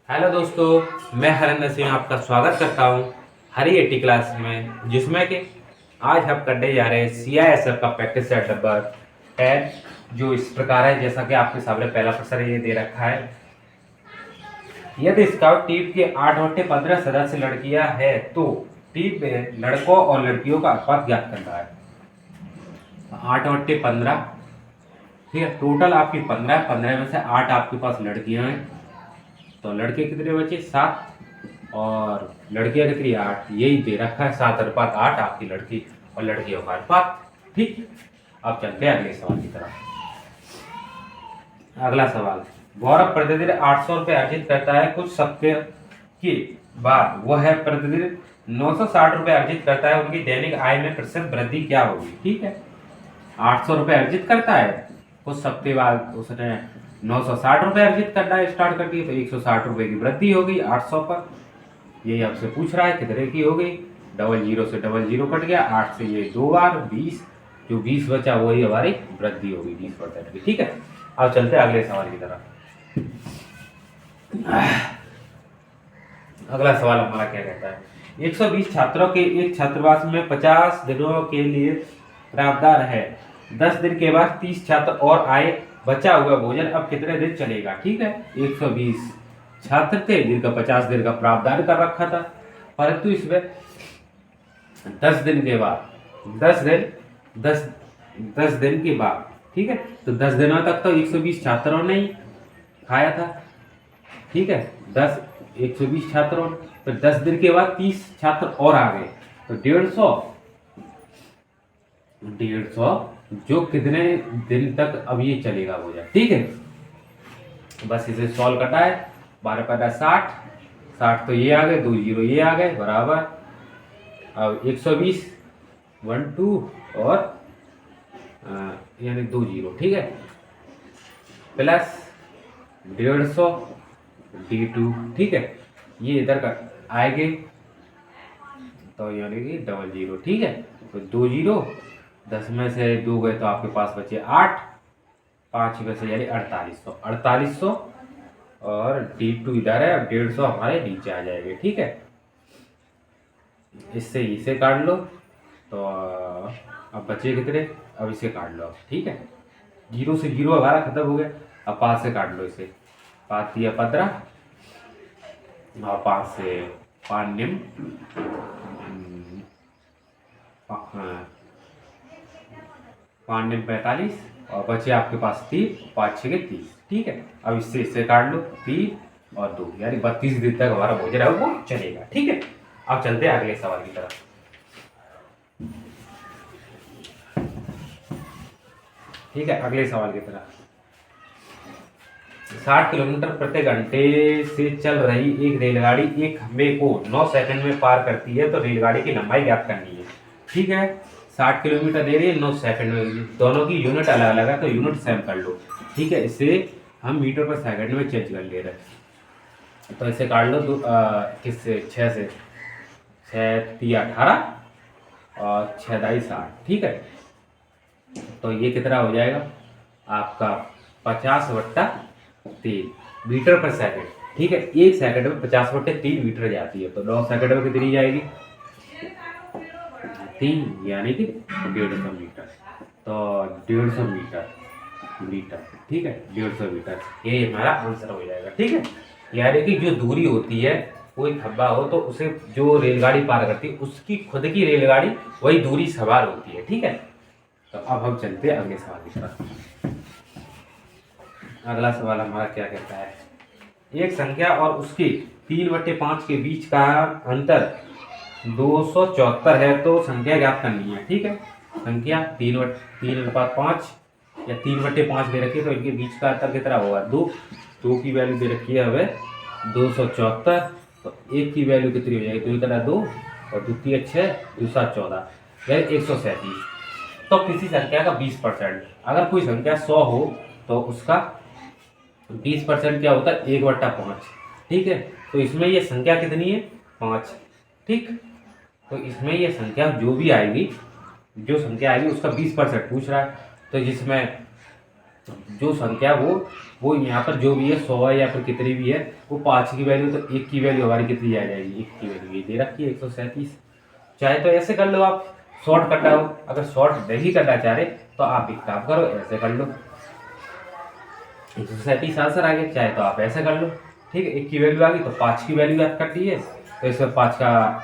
Hello दोस्तों, मैं हरेंद्र सिंह आपका स्वागत करता हूं हरी एटी क्लास में, जिसमें कि आज हम करने जा रहे हैं CISF का प्रैक्टिस सेट नंबर 10, जो इस प्रकार है। जैसा कि आपके सामने पहला प्रश्न ये दे रखा है। यदि स्काउट टीम के 8/15 सदस्य लड़कियां हैं तो टीम में लड़कों और लड़कियों का अनुपात ज्ञात करना है। 8/15, ठीक है। टोटल आपकी 15 है, 15 में से 8 आपके पास लड़कियां हैं, तो लड़के कितने बचे? 7। और लड़कियां कितनी? 8। यही दे रखा है, 7/8 आपकी लड़की और लड़कियों का अनुपात। ठीक। अब चलते हैं अगले सवाल की तरफ। अगला सवाल, गौरव प्रतिदिन 800 रुपये अर्जित करता है। कुछ सप्ताह के बाद वह प्रतिदिन 960 रुपये अर्जित करता है। उनकी दैनिक आय में प्रतिशत वृद्धि क्या होगी? ठीक है, 800 रुपये अर्जित करता है, कुछ सप्ताह बाद उसने 960 रुपये अर्जित करना स्टार्ट कर दिए, तो 160 रुपये की वृद्धि होगी 800 पर। यही आपसे पूछ रहा है कितने की हो गई। डबल जीरो से डबल जीरो कट गया, 8 से ये 2 बार 20, जो 20 बचा वही हमारी वृद्धि होगी 20% की। ठीक है, अब चलते हैं अगले सवाल की तरफ। अगला सवाल हमारा क्या कहता है? 120 छात्रों के एक छात्रावास में 50 दिनों के लिए प्रावधान है। 10 दिन के बाद 30 छात्र और आए। बचा हुआ भोजन अब कितने दिन चलेगा? ठीक है, 120 छात्र थे जिनका 50 दिन का प्रावधान कर रखा था, परंतु इसमें 10 दिन के बाद 10 दिन के बाद, ठीक है, तो 10 दिनों तक तो 120 छात्रों ने ही खाया था। ठीक है, 120 छात्रों, तो 10 दिन के बाद 30 छात्र और आ गए, तो 150 जो कितने दिन तक अब ये चलेगा भोजन। ठीक है, बस इसे सॉल्व करना है। 12 60, 60 तो ये आ गए, 2 जीरो ये आ गए, बराबर। अब 120 1 2 और यानी 2 जीरो, ठीक है, प्लस 150 D2, ठीक है, ये इधर का आएंगे, तो यानी कि डबल जीरो। ठीक है, तो 2 जीरो, 10 में से 2 गए तो आपके पास बचे 8, 5 में से यानी 4800 और D2 इधर है, अब 150 हमारे नीचे आ जाएंगे। ठीक है, इससे इसे काट लो, तो अब बचे कितने? अब इसे काट लो। ठीक है, जीरो से जीरो हमारा खत्म हो गया। अब 5 से काट लो इसे, 5 दिया 15 और 5 से 5 निम 5 निम 45 और बचे आपके पास 3, 5 6 के 30। ठीक है, अब इससे काट लो, 3 और 2 यानी 32 दिन तक हमारा भोजन है वो चलेगा। ठीक है, अब चलते हैं अगले सवाल की तरफ। ठीक है, अगले सवाल की तरफ। 60 किलोमीटर प्रति घंटे से चल रही एक रेलगाड़ी एक खंबे को 9 सेकंड में पार करती है, तो रेलगाड़ी की लंबाई ज्ञात करनी है। ठीक है, 60 किलोमीटर दे रही है, 9 सेकंड में, दोनों की यूनिट अलग अलग है, तो यूनिट सेम कर लो। ठीक है, इसे हम मीटर पर सेकंड में चेंज कर ले रहे हैं, तो इसे काट लो। किससे? 6 से, 6 3 18 और 6 दाई 60। ठीक है, तो ये कितना हो जाएगा आपका? 50/3 मीटर पर सेकंड। ठीक है, एक सेकंड में 50/3 मीटर जाती है, तो 9 सेकंड में कितनी जाएगी? 3, यानी कि 150 मीटर। तो 150 मीटर, ठीक है, 150 मीटर, ये हमारा आंसर हो जाएगा। ठीक है, यानी कि जो दूरी होती है, कोई खंबा हो तो उसे जो रेलगाड़ी पार करती है उसकी खुद की रेलगाड़ी वही दूरी सवार होती है। ठीक है, तो अब हम चलते हैं अगले सवाल की तरफ। अगला सवाल हमारा क्या कहता है? एक संख्या और उसके 3/5 के बीच का अंतर 274 है, तो संख्या ज्ञात करनी है। ठीक है, संख्या 3/5 या 3/5 दे रखी है, तो इनके बीच का अंतर कितना होगा? 2 की वैल्यू दे रखी है हमें 274, तो एक की वैल्यू कितनी हो जाएगी? तो इतना 2 और 2 3 6, 2 7 14, यानी 137। तो किसी संख्या का 20%, अगर कोई संख्या 100 हो तो उसका 20% क्या होता है? 1/5। ठीक है, तो इसमें ये संख्या कितनी है? 5। ठीक, तो इसमें ये संख्या जो भी आएगी, जो संख्या आएगी उसका 20% पूछ रहा है, तो जिसमें जो संख्या वो यहाँ पर जो भी है 100 है या फिर कितनी भी है, वो 5 की वैल्यू, तो 1 की वैल्यू हमारी कितनी आ जाएगी, 1 की वैल्यू ये दे रखी है 137। चाहे तो ऐसे कर लो आप, शॉर्ट करना हो, अगर शॉर्ट नहीं करना चाह रहे तो आप एक काम करो, ऐसे कर लो, 137 आंसर आ गया। चाहे तो आप ऐसे कर लो, ठीक है, 1 की वैल्यू आ गई तो 5 की वैल्यू याद कर दी है, तो इसमें 5 का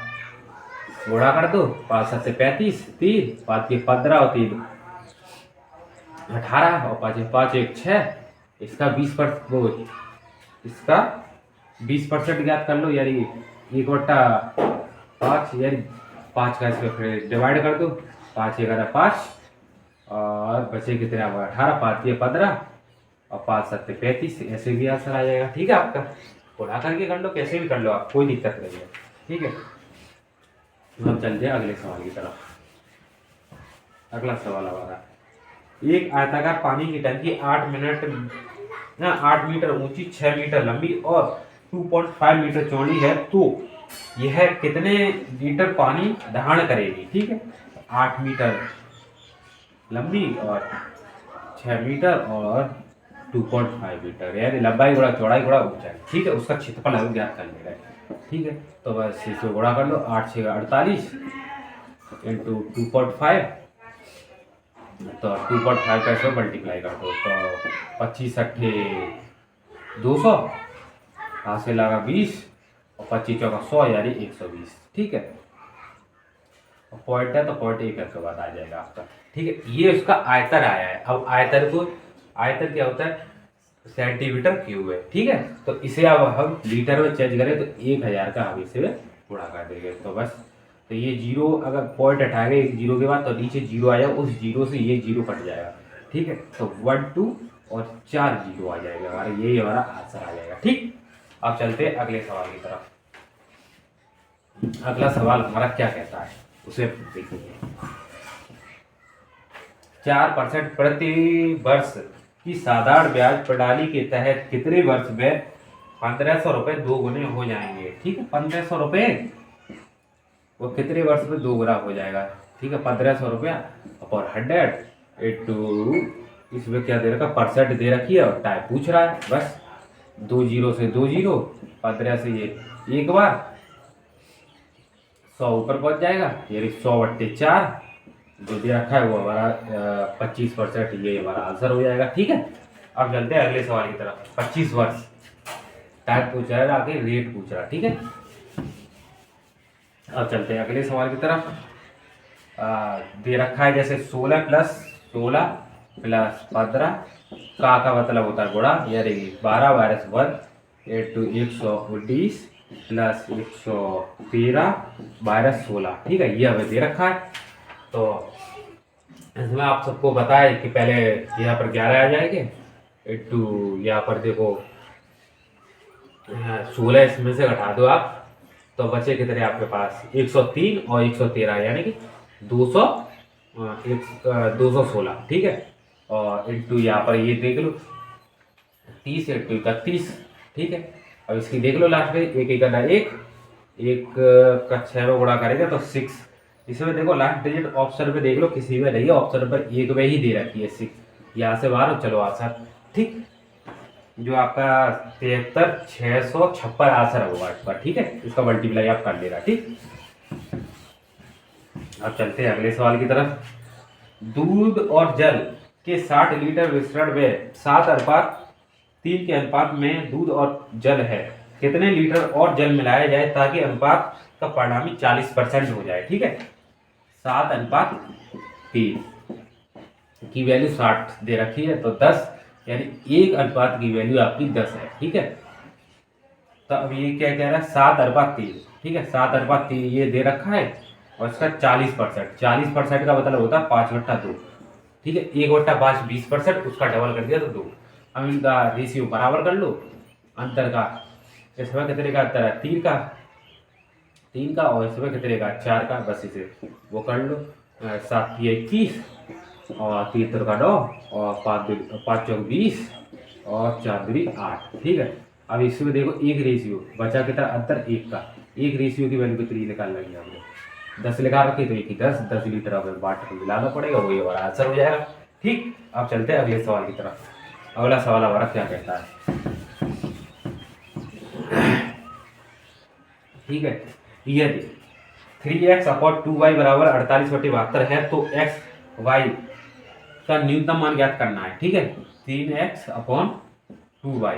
गुणा कर दो, 5 7 से 35, 3 5 के 15 और 3 18 और 5 5 1 6, इसका 20% वो, इसका 20% याद कर लो, यानी 1/5, यानी 5 का इसमें फिर डिवाइड कर दो, 5 11 5 और बचे कितने, 18, 5 ये 15 और 5 7 35, ऐसे भी आंसर आ जाएगा। ठीक है, आपका उड़ा करके कर लो, कैसे भी कर लो आप, कोई दिक्कत नहीं है। ठीक है, हम चलते हैं अगले सवाल की तरफ। अगला सवाल हमारा, एक आयताकार पानी की टंकी 8 मीटर ऊंची, 6 मीटर लंबी और 2.5 मीटर चौड़ी है, तो यह कितने लीटर पानी धारण करेगी। ठीक है, 8 मीटर लंबी और 6 मीटर और 2.5 मीटर, यानी लंबाई गुणा चौड़ाई गुणा ऊंचाई। ठीक है, उसका क्षेत्रफल हम ज्ञात कर ले रहे हैं। ठीक है, तो बस इसको गुणा कर लो, 8 6 48 इंटू 2.5, तो 2.5 का इसमें मल्टीप्लाई कर दो, तो 25 अट्ठे 200, हासिल लगा 20 और 25 चौका 100, यानी 120। ठीक है, और पॉइंट है तो पॉइंट एक के बाद आ जाएगा आपका। ठीक है, ये उसका आयतन आया है। अब आयतन क्या होता है, सेंटीमीटर क्यूब है। ठीक है, तो इसे अब हम लीटर में चेंज करें तो 1000 का हम इसे गुणा कर देंगे, तो बस, तो ये जीरो, अगर पॉइंट हटाएंगे एक जीरो के बाद तो नीचे जीरो आया, उस जीरो से ये जीरो कट जाएगा। ठीक है, तो 1 2 और 4 जीरो आ जाएगा हमारा, यही हमारा आंसर आ जाएगा। ठीक, अब चलते हैं अगले सवाल की तरफ। अगला सवाल हमारा क्या कहता है उसे देखिए, 4% प्रति वर्ष की साधारण ब्याज प्रणाली के तहत कितने वर्ष में 1500 रुपये 2 गुने हो जाएंगे। ठीक है, 1500 रुपये वो कितने वर्ष में 2 गुना हो जाएगा। ठीक है, 1500 रुपया और 100 इंटू, इसमें क्या दे रखा, परसेंट दे रखी है और टाइप पूछ रहा है, बस 2 जीरो से 2 जीरो, 15 से ये एक बार, 100 ऊपर पहुंच जाएगा, यानी 100/4 जो दे रखा है वो हमारा 25%, ये हमारा आंसर हो जाएगा। ठीक है, अब चलते हैं अगले सवाल की तरफ। 25 वर्ष टाइप पूछ रहा है, आगे रेट पूछ रहा है। ठीक है, अब चलते हैं अगले सवाल की तरफ। दे रखा है जैसे 16 + 16 + 15 का मतलब होता है गुणा, यानी 12 12 वर्ग इंटू 119 + 113 - 16। ठीक है, ये हमें दे रखा है, तो इसमें आप सबको पता है कि पहले यहाँ पर 11 आ जाएंगे इंटू, यहाँ पर देखो 16 इसमें से घटा दो आप, तो बचे कितने आपके पास, 103 और 113, यानी कि 200 216। ठीक है, और इंटू यहाँ पर ये देख लो 30 इंटू 31। ठीक है, अब इसकी देख लो लास्ट में, एक एक करना, एक का 6 में गुणा करेगा तो 6। इसमें देखो लास्ट डिजिट ऑप्शन पे देख लो, किसी में नहीं है, ऑप्शन पर एक में ही दे रखी है 6, यहाँ से बाहर चलो आंसर। ठीक, जो आपका 73,656 आंसर होगा इस पर। ठीक है, इसका मल्टीप्लाई आप कर लेना। ठीक, अब चलते हैं अगले सवाल की तरफ। दूध और जल के 60 लीटर मिश्रण में 7:3 के अनुपात में दूध और जल है, कितने लीटर और जल मिलाया जाए ताकि अनुपात का परिणामी 40% हो जाए। ठीक है, 7:3 की वैल्यू 60 दे रखी है, तो 10, यानी 1 अनुपात की वैल्यू आपकी 10 है। ठीक है, तो अब ये क्या कह रहा है, 7/3। ठीक है, 7/3 ये दे रखा है और इसका 40%, 40% का मतलब होता है 5/2। ठीक है, 1/5 20%, उसका डबल कर दिया तो 2। अब इनका रेशियो बराबर कर लो, अंतर का, इसमें कितने का अंतर है, 3 का, और इसमें कितने का, 4 का, बस इसे वो कर लो, 7 × 21 और 73 का 9 और 5 चौक 20 और 4 दूनी 8। ठीक है, अब इसमें देखो एक रेशियो बचा, कितना अंतर, 1 का, एक रेशियो की वैल्यू कितनी निकाल लगी हमने, 10 लिखा रखी, तो 1 की 10 लीटर हमें वाटर को मिलाना पड़ेगा, वही हमारा आंसर हो जाएगा। ठीक, अब चलते हैं अगले सवाल की तरफ। अगला सवाल हमारा क्या कहता है, ठीक है, यदि 3x अपॉन 2y बराबर 48/72 है तो x y का न्यूनतम मान ज्ञात करना है। ठीक है, 3x अपॉन 2y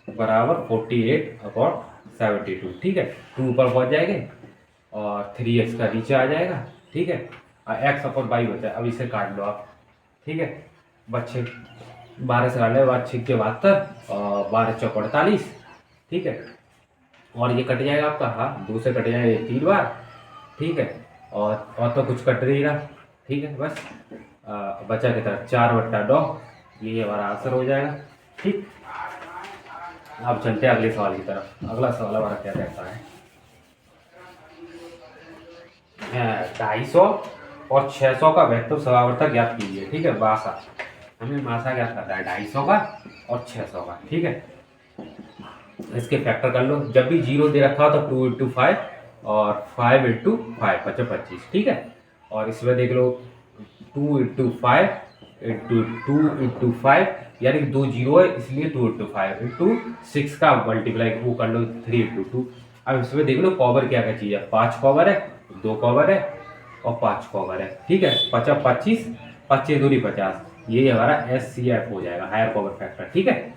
बराबर 48/72। ठीक है, 2 ऊपर पहुंच जाएंगे और 3x का नीचे आ जाएगा। ठीक है, और x अपॉन y बचा है, अब इसे काट लो आप। ठीक है, बच्चे 12 से काट ले, 6 और 12 चौक 48। ठीक है, और ये कट जाएगा आपका, हाँ 2 से कट जाएगा 3 बार। ठीक है, और तो कुछ कट नहीं रहा। ठीक है, बस बचा कितना 4/9, ये हमारा आंसर हो जाएगा। ठीक, अब चलते हैं अगले सवाल की तरफ। अगला सवाल हमारा क्या कहता है, 250 और 600 का वेक्टर समावर्तक ज्ञात कीजिए। ठीक है, मासा, हमें मासा ज्ञात करना है 250 का और 600 का। ठीक है, इसके फैक्टर कर लो। जब भी 0 दे रखा हो तो 2 × 5 और 5 × 5 25। ठीक है, और इसमें देख लो 2 × 5 × 2 × 5, यानी कि 2 0 है इसलिए 2 × 5 × 6 का मल्टीप्लाई वो कर लो 3 × 2। अब इसमें देख लो कॉवर क्या क्या चीज़ है, 5 कॉवर है, 2 कॉवर है और 5 कॉवर है। ठीक है, 50 25 25 दूरी 50, ये हमारा SCF हो जाएगा, हायर कॉवर फैक्टर। ठीक है,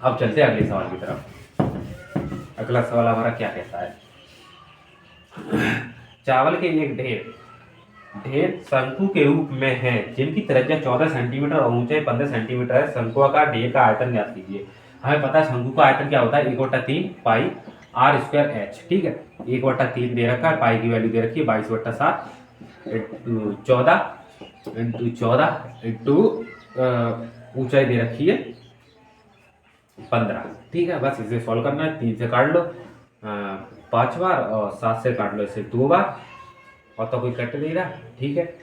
अब चलते हैं अगले सवाल की तरफ। अगला सवाल हमारा क्या कहता है, चावल के एक ढेर शंकु के रूप में है जिनकी त्रिज्या 14 सेंटीमीटर और ऊंचाई 15 सेंटीमीटर है। शंकुआकार ढेर का आयतन ज्ञात कीजिए। हमें पता है शंकु का आयतन क्या होता है, 1/3 पाई r²h। ठीक है, 1/3 दे रखा है, पाई की वैल्यू दे रखी है 22/7 × 14 ऊंचाई दे रखी है 15। ठीक है, बस इसे सॉल्व करना है। 3 से काट लो 5 बार और 7 से काट लो इसे 2 बार, और तो कोई कट नहीं रहा। ठीक है,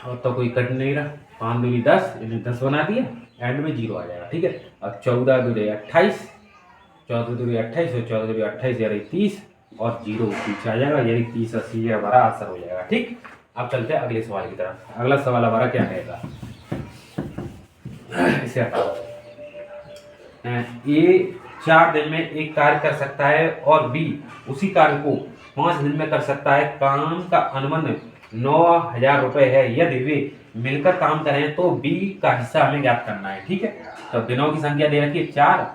और तो कोई कट नहीं रहा। 5 दूनी 10, इन्हें 10 बना दिया, एंड में 0 आ जाएगा। ठीक है, अब 14 दूनी 28, 14 दूनी 28 और 14 दूनी 28 यानी 30 और 0 पीछे आ जाएगा, यानी 30 80 हमारा आंसर हो जाएगा। ठीक, अब चलते हैं अगले सवाल की तरफ। अगला सवाल हमारा क्या कहेगा, इसे हटाओ। ए 4 दिन में एक कार्य कर सकता है और बी उसी कार्य को 5 दिन में कर सकता है। काम का अनुबंध 9,000 रुपए है। यदि वे मिलकर काम करें तो बी का हिस्सा हमें ज्ञात करना है। ठीक है, तो दिनों की संख्या दे रखी है 4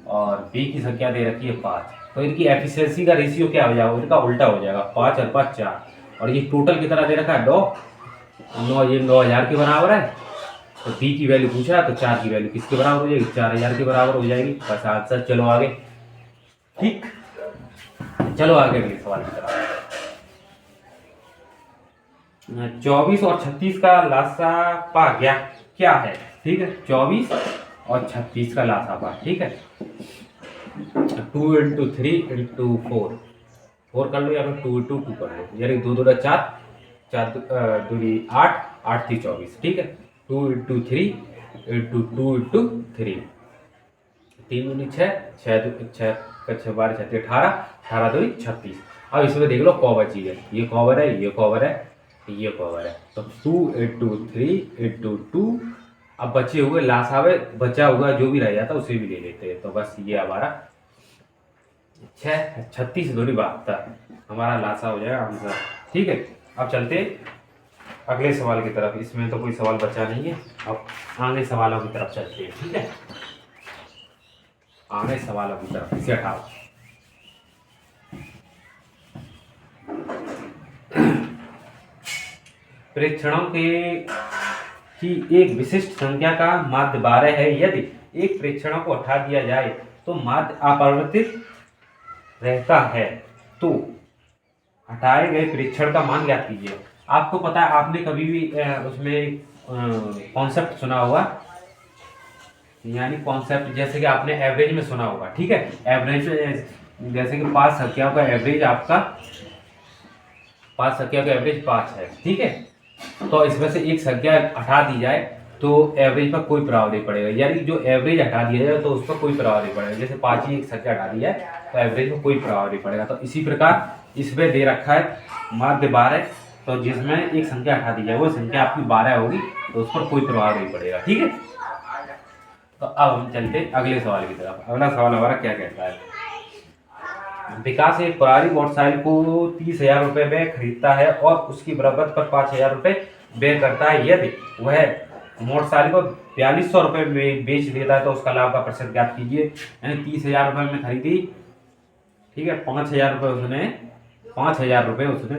और बी की संख्या दे रखी है 5, तो इनकी एफिशिएंसी का रेशियो क्या हो जाएगा, इनका उल्टा हो जाएगा। 5 और 5 4, और ये टोटल कितना दे रखा है 9, ये 9,000 के बराबर है। तो बी की वैल्यू पूछ रहा है, तो 4 की वैल्यू किसके बराबर हो जाएगी, 4,000 के बराबर हो जाएगी। बस आंसर। चलो आगे। ठीक, चलो आगे अगले सवाल की तरफ। 24 और 36 का लासापा क्या है। ठीक है, 24 और 36 का लासापा। ठीक है, 2 × 3 × 4, 4 कर लो या फिर 2 × 2 कर लो, यानी 2 2 4, 4 दूनी 8, 8 3 24। ठीक है, 2 × 3 × 2 × 3, 3 दूनी 6, 6 6 12 36 18, 18 दूनी 36। अब इसमें देख लो कॉवर चीज है, ये कॉवर है, ये कॉवर है, ये कॉवर है, तो 2 × 3 × 2। अब बचे हुए लासावे, बचा हुआ जो भी रह जाता उसे भी ले लेते हैं। तो बस ये हमारा 6 36 दूनी 72 हमारा लासा हो जाएगा आंसर। ठीक है, अब चलते अगले सवाल की तरफ। इसमें तो कोई सवाल बचा नहीं है, अब आगे सवालों की तरफ चलते हैं। ठीक है, आगे सवालों की तरफ, इसे हटाओ। प्रेक्षणों की एक विशिष्ट संख्या का माध्य 12 है। यदि एक प्रेक्षणों को हटा दिया जाए तो माध्य अपरिवर्तित रहता है, तो हटाए गए प्रेक्षण का मान ज्ञात कीजिए। आपको पता है, आपने कभी भी उसमें कॉन्सेप्ट सुना होगा, यानी कॉन्सेप्ट जैसे कि आपने एवरेज में सुना होगा। ठीक है, एवरेज जैसे कि 5 संख्याओं का एवरेज आपका 5 संख्याओं का एवरेज 5 है। ठीक है, तो इसमें से एक संख्या हटा दी जाए तो एवरेज पर कोई प्रभाव नहीं पड़ेगा, यानी जो एवरेज हटा दिया जाए तो उस पर कोई प्रभाव नहीं पड़ेगा। जैसे 5 ही एक संख्या हटा दी जाए तो एवरेज में कोई प्रभाव नहीं पड़ेगा। तो इसी प्रकार इसमें दे रखा है माध्य 12 तो जिसमें एक संख्या हटा दी जाए, वो संख्या आपकी 12 होगी, तो उस पर कोई प्रभाव नहीं पड़ेगा। ठीक है, तो अब हम चलते अगले सवाल की तरफ। अगला सवाल हमारा क्या कहता है, विकास एक पुरानी मोटरसाइकिल को 30,000 रुपये में खरीदता है और उसकी मरम्मत पर 5,000 रुपये व्यय करता है। यदि वह मोटरसाइकिल को 4200 रुपये में बेच देता है तो उसका लाभ का प्रतिशत ज्ञात कीजिए। यानी 30,000 रुपये में खरीदी, ठीक है, 5,000 रुपये उसने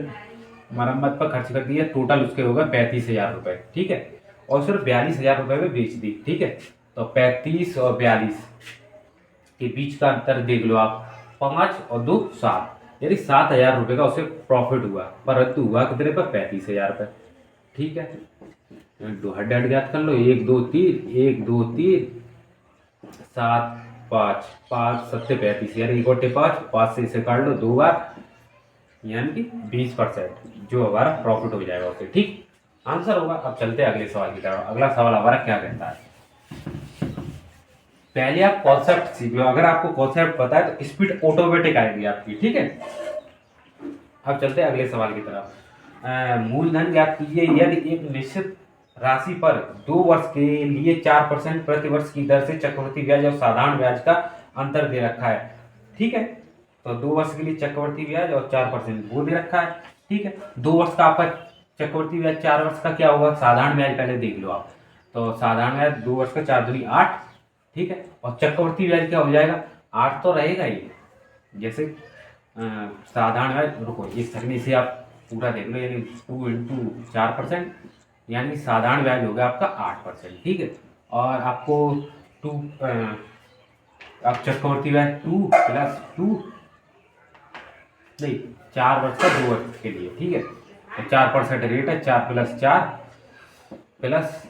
मरम्मत पर खर्च कर दिए, टोटल उसके हो गए 35,000 रुपये। ठीक है, और सिर्फ 42,000 रुपये में बेच दी। ठीक है, तो 35 और 42 के बीच का अंतर देख लो आप, 5 और 2 7, यानी 7,000 रुपये का उसे प्रॉफिट हुआ, परंतु हुआ कितने पर, 35,000 रुपये। ठीक है, दो हड्ड ज्ञात कर लो, 1 2 3 1 2 3 7 5 5 7 35, यानी 1 5 से इसे काट लो 2 बार, यानी कि 20% जो हमारा प्रॉफिट हो जाएगा उसे। ठीक आंसर होगा। अब चलते हैं अगले सवाल की तरफ। अगला सवाल हमारा क्या कहता है, पहले आप कॉन्सेप्ट सीख लो, अगर आपको कॉन्सेप्ट पता है तो स्पीड ऑटोमेटिक आएगी आपकी। ठीक है, अब चलते हैं अगले सवाल की तरफ। मूलधन ज्ञात कीजिए यदि एक निश्चित राशि पर 2 वर्ष के लिए 4% प्रति वर्ष की दर से चक्रवृद्धि ब्याज और साधारण ब्याज का अंतर दे रखा है। ठीक है, तो 2 वर्ष के लिए चक्रवृद्धि ब्याज और 4% वो दे रखा है। ठीक है, 2 वर्ष का आपका चक्रवृद्धि ब्याज, 4 वर्ष का क्या होगा, साधारण ब्याज पहले देख लो आप। तो साधारण ब्याज 2 वर्ष का 4 दूनी 8। ठीक है, और चक्रवृद्धि ब्याज क्या हो जाएगा, 8 तो रहेगा ही। जैसे साधारण ब्याज, रुको इस तकनीक से आप पूरा देख लो, यानी 2 × 4%, यानी साधारण ब्याज हो गया आपका 8%। ठीक है, और आपको 2 आप चक्रवृद्धि ब्याज 2 + 2 नहीं, 4 वर्ष का 2 वर्ष के लिए। ठीक है, तो 4% रेट है, 4 + 4 +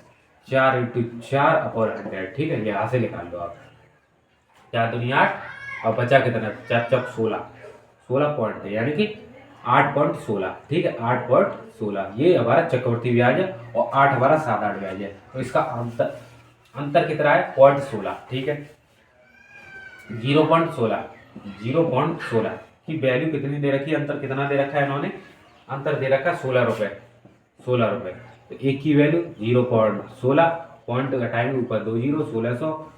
4 × 4/100। ठीक है, यहाँ से निकाल लो आप, 4 दूनी 8 और बचा कितना, 4 चौक 16 पॉइंट है, यानी कि 8.16। ठीक है, 8.16 ये हमारा चक्रवृद्धि ब्याज है और 8 हमारा साधारण ब्याज है। तो इसका अंतर कितना है, 0.16। ठीक है, 0.16 की वैल्यू कितनी दे रखी है, अंतर कितना दे रखा है इन्होंने, अंतर दे रखा है 16 रुपये। तो एक की वैल्यू 0.16, पॉइंट घटाएंगे ऊपर 2 0, 1600।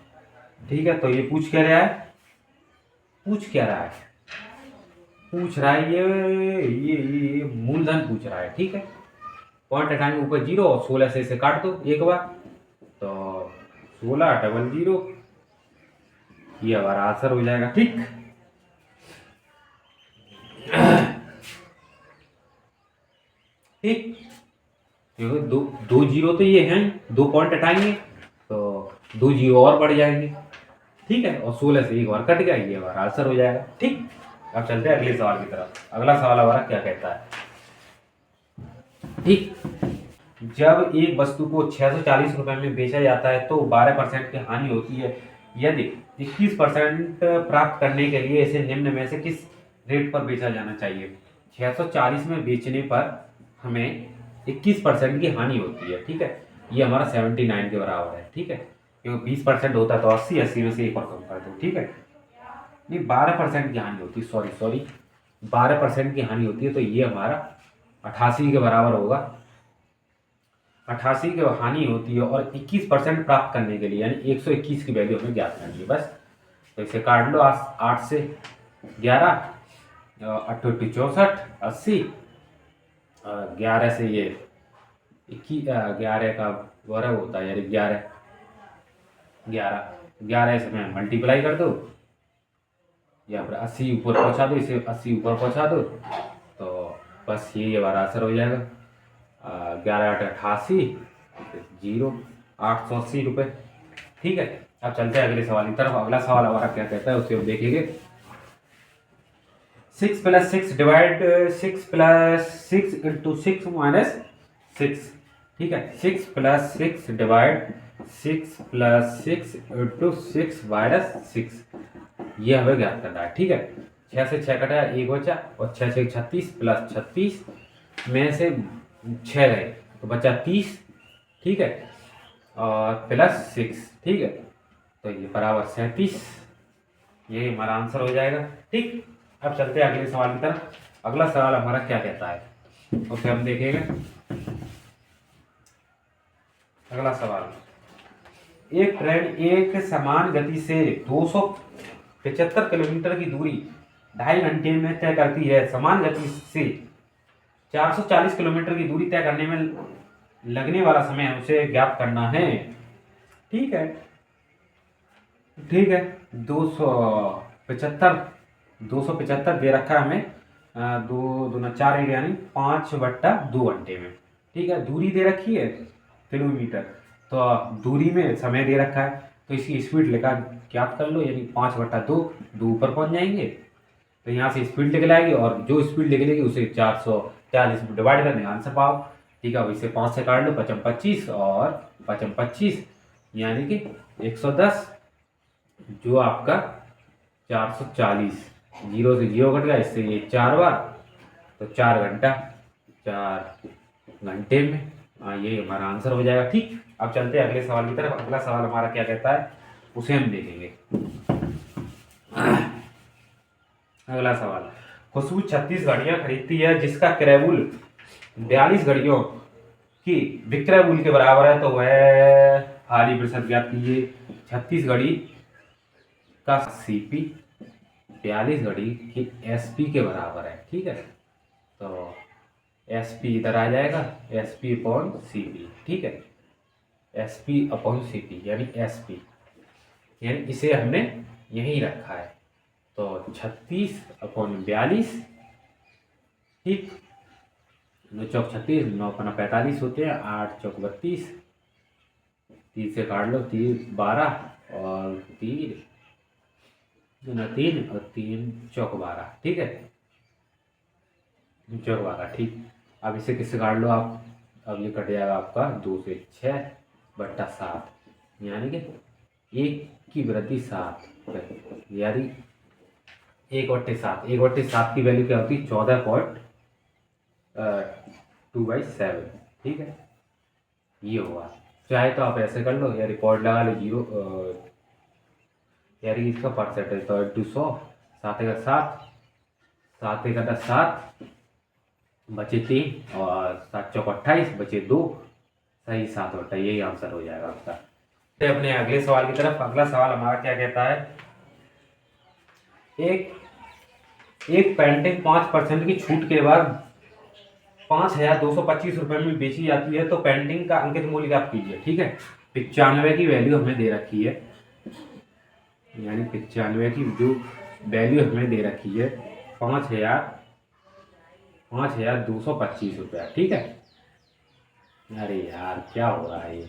ठीक है, तो ये पूछ क्या रहा है, पूछ रहा है ये मूलधन पूछ रहा है। ठीक है, पॉइंट हटाएंगे ऊपर 0 और 16 से इसे काट दो एक बार, तो 16 00, ये हमारा आंसर हो जाएगा। ठीक, ठीक, क्योंकि दो जीरो तो ये हैं, 2 पॉइंट हटाएंगे तो 2 जीरो और बढ़ जाएंगे। ठीक है, और 16 से एक बार कट गया, ये हमारा आंसर हो जाएगा। ठीक, अब चलते हैं अगले सवाल की तरफ। अगला सवाल हमारा क्या कहता है, ठीक, जब एक वस्तु को 640 रुपए में बेचा जाता है तो 12% की हानि होती है। यदि 21% प्राप्त करने के लिए इसे निम्न में से किस रेट पर बेचा जाना चाहिए। 640 में बेचने पर हमें 21% की हानि होती है। ठीक है, ये हमारा 79 के बराबर है। ठीक है, क्योंकि 20% होता तो 80, 80 में से एक और कम कर दो। ठीक है, नहीं 12% की हानि होती है, सॉरी 12% की हानि होती है, तो ये हमारा 88 के बराबर होगा। 88 की हानि होती है और 21% प्राप्त करने के लिए यानी 121 की वैल्यू हमें ज्ञात करनी है बस। तो इसे काट लो, 8 से 11, 8 64, 80, 11 से ये 11 का 12 होता है, यानी 11 इसमें मल्टीप्लाई कर दो, या फिर 80 ऊपर पहुंचा दो, इसे 80 ऊपर पहुंचा दो, तो बस ये हमारा आंसर हो जाएगा। 11 8 88, 0 880 रुपये। ठीक है, अब चलते हैं अगले सवाल की तरफ। अगला सवाल हमारा क्या कहता है उसे हम देखेंगे। 6 + 6 डिवाइड 6 + 6 × 6 - 6। ठीक है, 6 + 6 डिवाइड 6 + 6 × 6 - 6, ये हमें ज्ञात करना है। ठीक है, 6 से 6 कटा, 1 बचा, और 6 से 36 + 36 में से 6 गए तो बचा 30। ठीक है, और +6। ठीक है, तो ये बराबर 37, ये हमारा आंसर हो जाएगा। ठीक, अब चलते हैं अगले सवाल की तरफ। अगला सवाल हमारा क्या कहता है, उसे हम देखेंगे। अगला सवाल, एक ट्रेन एक समान गति से 275 किलोमीटर की दूरी 2.5 घंटे में तय करती है। समान गति से 440 किलोमीटर की दूरी तय करने में लगने वाला समय उसे ज्ञात करना है। ठीक है, ठीक है। 275 दे रखा है हमें, दो दूना 4 यानी 5/2 घंटे में। ठीक है, दूरी दे रखी है किलोमीटर, तो दूरी में समय दे रखा है, तो इसकी स्पीड लिखा ज्ञात कर लो, यानी 5/2, 2 ऊपर पहुंच जाएंगे, तो यहाँ से स्पीड निकल आएगी और जो स्पीड निकलेगी उसे 440 में डिवाइड करने आंसर पाओ। ठीक है, वैसे 5 से काट लो, 5 25 और 5 25 यानी कि 110, जो आपका 440, 0 से 0 कट गया, इससे ये 4 बार, तो 4 घंटा, 4 घंटे में ये हमारा आंसर हो जाएगा। ठीक, अब चलते हैं अगले सवाल की तरफ। अगला सवाल हमारा क्या कहता है उसे हम देखेंगे। अगला सवाल, खुशबू 36 घड़ियां खरीदती है जिसका क्रय मूल्य 42 घड़ियों की विक्रय मूल्य के बराबर है, तो वह हाली प्रतिशत ज्ञात कीजिए। 36 घड़ी का सीपी 42 घड़ी की एसपी के बराबर है। ठीक है, तो एसपी इधर आ जाएगा, एसपी अपॉन सीपी। ठीक है, एसपी अपॉन सीपी यानी एसपी, यानी इसे हमने यहीं रखा है, तो 36 अपॉन 42। ठीक, 9 चौक 36, 9 पन्ना 45 होते हैं, 8 चौक 32, 3 से काट लो, 3 12 और 3 3 और 3 चौक 12। ठीक है, चौक 12। ठीक, अब इसे किससे काट लो आप, अब ये कट जाएगा आपका 2 से 6/7, यानी कि 1 की वृद्धि 7, यानी 1/7। 1/7 की वैल्यू क्या होती है, 14.2/7। ठीक है, ये होगा। चाहे तो आप ऐसे कर लो या रिकॉर्ड लगा लो 0, यानी इसका परसेंटेज तो 200, 7 का 7, 7 का 7 बचे 3 और 7 चौक 28 बचे 2, सही 7/8, यही आंसर हो जाएगा आपका। अपने अगले सवाल की तरफ। अगला सवाल हमारा क्या कहता है, एक पेंटिंग 5% की छूट के बाद 5,225 रुपये में बेची जाती है, तो पेंटिंग का अंकित मूल्य आप कीजिए। ठीक है, 95 की वैल्यू हमें दे रखी है, यानी 95 की जो वैल्यू हमें दे रखी है 5,225 रुपया। ठीक है, अरे यार क्या हो रहा है, ये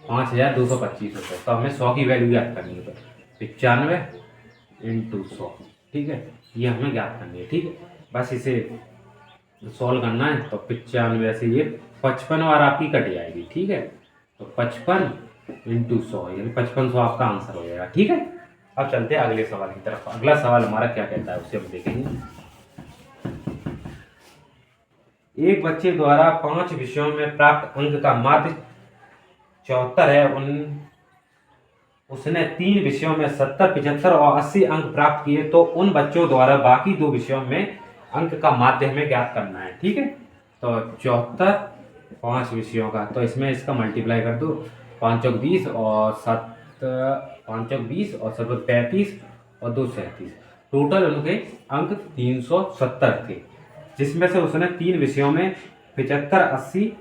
5,225 रुपये, तो हमें 100 की वैल्यू ज्ञात करनी है, तो 95 × 100। ठीक है, ये हमें ज्ञात करनी है। ठीक है, बस इसे सॉल्व करना है, तो 95 से ये 55 बार आपकी कट जाएगी। ठीक है, तो 55 × 100 यानी 5500 आपका आंसर हो जाएगा। ठीक है, अब चलते हैं अगले सवाल की तरफ। अगला सवाल हमारा क्या कहता है उसे हम देखेंगे। एक बच्चे द्वारा 5 विषयों में प्राप्त अंक का माध्य 74 है, उसने 3 विषयों में 70, 75 और 80 अंक प्राप्त किए, तो उन बच्चों द्वारा बाकी 2 विषयों में अंक का माध्य हमें ज्ञात करना है। ठीक है, तो 74 5 विषयों का, तो इसमें इसका मल्टीप्लाई कर दो, 5 चौक 20 और 5 चौक 20 और 7 35 और 2 37, टोटल उनके अंक 370 थे, जिसमें से उसने 3 विषयों में 75, 80,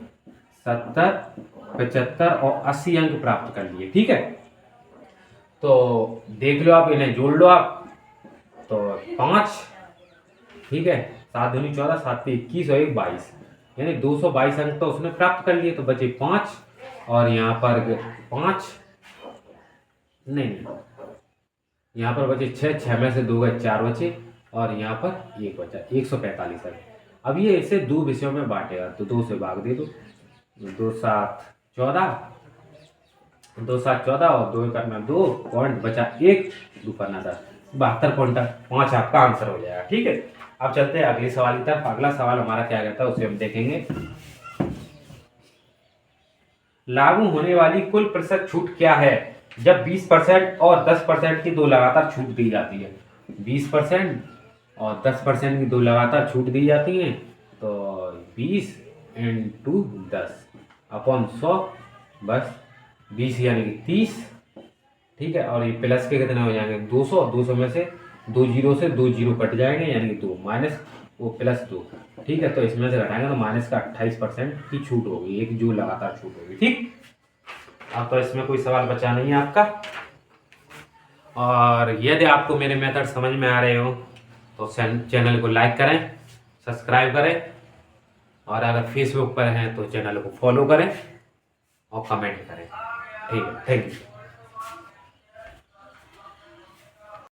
70, 75 और 80 अंक प्राप्त कर लिए। ठीक है, तो देख लो आप, इन्हें जोड़ लो आप, तो 5, ठीक है, 7 दूनी 14, 7 21 और 1 22, यानी 222 अंक तो उसने प्राप्त कर लिए, तो बचे 5 और यहाँ पर 5 नहीं, यहाँ पर बचे 6 में से 2 गए 4 बचे और यहाँ पर 1 बचा, 145 अंक। अब ये इसे 2 विषयों में बांटेगा, तो 2 से भाग दे दो, 2 7 14, 2 7 14 और 2 करना 2 पॉइंट बचा 1, 2 करना 10, 72.5 आपका आंसर हो जाएगा। ठीक है, अब चलते हैं अगले सवाल की तरफ। अगला सवाल हमारा क्या कहता है उसे हम देखेंगे। लागू होने वाली कुल प्रतिशत छूट क्या है जब 20% और 10% की 2 लगातार छूट दी जाती है। 20% और 10% की 2 लगातार छूट दी जाती है, तो 20 इंटू 10 अपॉन 100, बस 20 यानी कि 30, ठीक है। और ये प्लस के कितने हो जाएंगे 200, 200 में से 2 जीरो से 2 जीरो कट जाएंगे यानी कि 2 माइनस वो प्लस 2, ठीक है। तो इसमें से घटाएंगे तो माइनस का 28% की छूट होगी, एक जूल लगातार छूट होगी, ठीक। अब तो इसमें कोई सवाल बचा नहीं है आपका। और यदि आपको मेरे मेथड समझ में आ रहे हो तो चैनल को लाइक करें, सब्सक्राइब करें, और अगर फेसबुक पर हैं तो चैनल को फॉलो करें और कमेंट करें, ठीक है। Thank you.